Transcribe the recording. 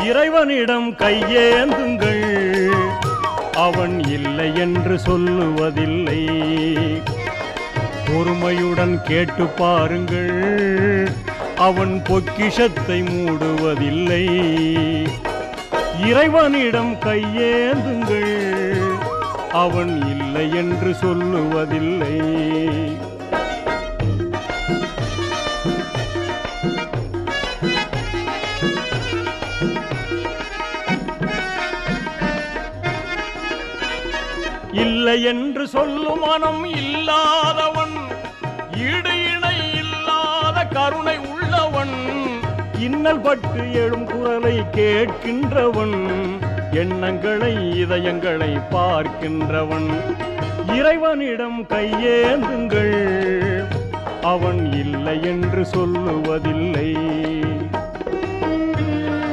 இறைவனிடம் கையேந்துங்கள், அவன் இல்லை என்று சொல்லுவதில்லை. பொறுமையுடன் கேட்டு பாருங்கள், அவன் பொக்கிஷத்தை மூடுவதில்லை. இறைவனிடம் கையேந்துங்கள், அவன் இல்லை என்று சொல்லுவதில்லை. இல்லை என்று சொல்லும் மனம் இல்லாதவன், ஈடு இணை இல்லாத கருணை உள்ளவன், இன்னல் பட்டு எழும் குரலை கேட்கின்றவன், எண்ணங்களை இதயங்களை பார்க்கின்றவன். இறைவனிடம் கையேந்துங்கள், அவன் இல்லை என்று சொல்லுவதில்லை.